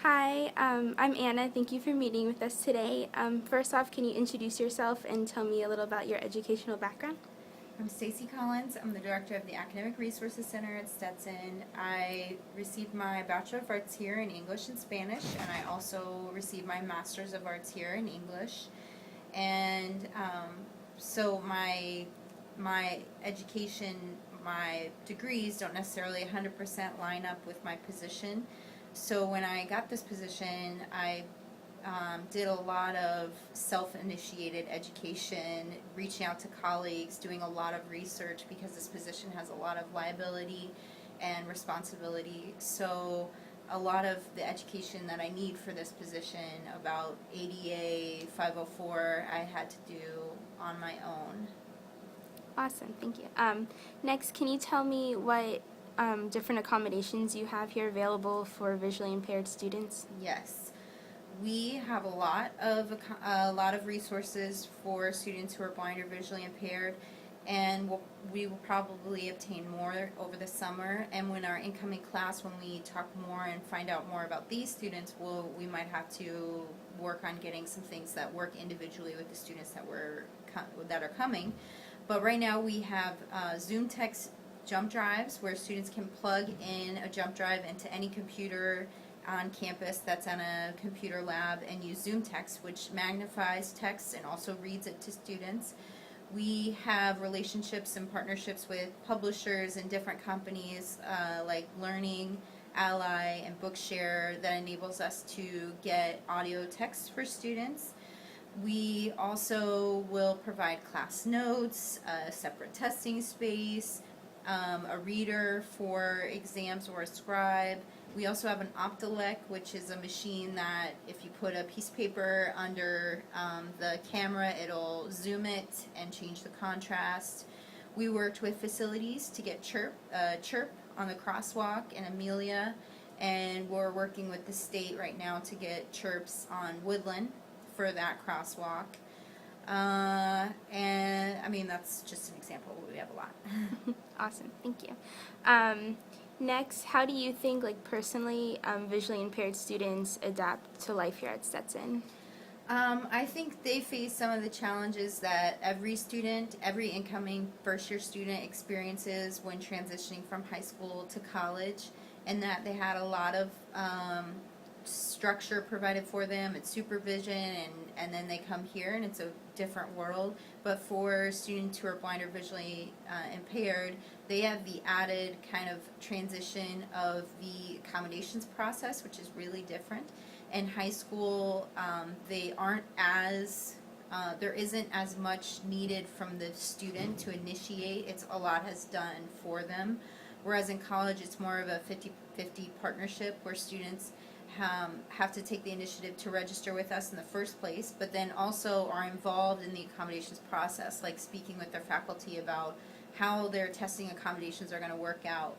Hi, I'm Anna. Thank you for meeting with us today. First off, can you introduce yourself and tell me a little about your educational background? I'm Stacy Collins. I'm the director of the Academic Resources Center at Stetson. I received my Bachelor of Arts here in English and Spanish, and I also received my Master's of Arts here in English. And so my education, my degrees don't necessarily 100% line up with my position. So when I got this position, I did a lot of self-initiated education, reaching out to colleagues, doing a lot of research because this position has a lot of liability and responsibility. So a lot of the education that I need for this position about ADA 504 I had to do on my own. Awesome, thank you. Next, can you tell me what different accommodations you have here available for visually impaired students? Yes. We have a lot of resources for students who are blind or visually impaired, and we will probably obtain more over the summer. And when our incoming class, when we talk more and find out more about these students, we might have to work on getting some things that work individually with the students that are coming. But right now we have Zoom text jump drives where students can plug in a jump drive into any computer on campus that's on a computer lab and use Zoom text, which magnifies text and also reads it to students. We have relationships and partnerships with publishers and different companies like Learning, Ally, and Bookshare that enables us to get audio text for students. We also will provide class notes, a separate testing space, a reader for exams or a scribe. We also have an Optilec, which is a machine that if you put a piece of paper under the camera, it'll zoom it and change the contrast. We worked with facilities to get Chirp on the crosswalk in Amelia, and we're working with the state right now to get Chirps on Woodland for that crosswalk. And I mean, that's just an example. We have a lot. Awesome, thank you. Next, how do you think, personally, visually impaired students adapt to life here at Stetson? I think they face some of the challenges that every student, every incoming first-year student experiences when transitioning from high school to college, and that they had a lot of structure provided for them and supervision, and then they come here and it's a different world. But for students who are blind or visually impaired, they have the added kind of transition of the accommodations process, which is really different. In high school, they aren't as there isn't as much needed from the student to initiate. It's a lot has done for them. Whereas in college, it's more of a 50-50 partnership where students have to take the initiative to register with us in the first place, but then also are involved in the accommodations process, like speaking with their faculty about how their testing accommodations are going to work out.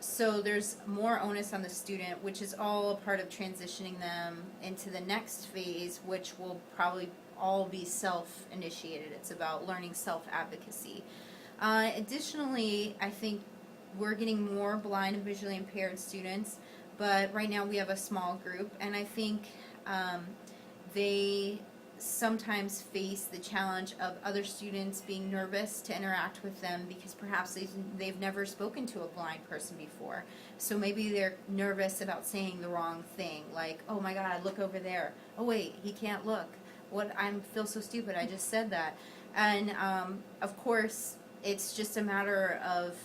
So there's more onus on the student, which is all a part of transitioning them into the next phase, which will probably all be self-initiated. It's about learning self-advocacy. Additionally, I think we're getting more blind and visually impaired students, but right now we have a small group, and I think they sometimes face the challenge of other students being nervous to interact with them because perhaps they've never spoken to a blind person before. So maybe they're nervous about saying the wrong thing, like, oh my God, look over there. Oh wait, he can't look. What, I feel so stupid, I just said that. And of course, it's just a matter of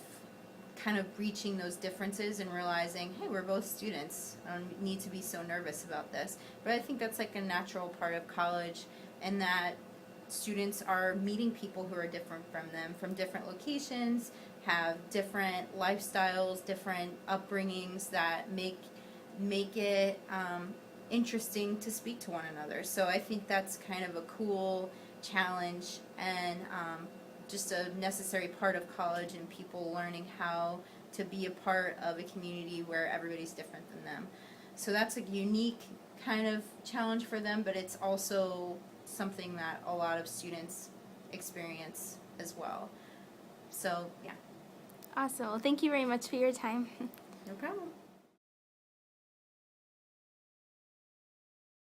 kind of breaching those differences and realizing, hey, we're both students. I don't need to be so nervous about this. But I think that's like a natural part of college, and that students are meeting people who are different from them, from different locations, have different lifestyles, different upbringings that make it interesting to speak to one another. So I think that's kind of a cool challenge, and just a necessary part of college and people learning how to be a part of a community where everybody's different than them. So that's a unique kind of challenge for them, but it's also something that a lot of students experience as well. So, yeah. Awesome. Well, thank you very much for your time. No problem.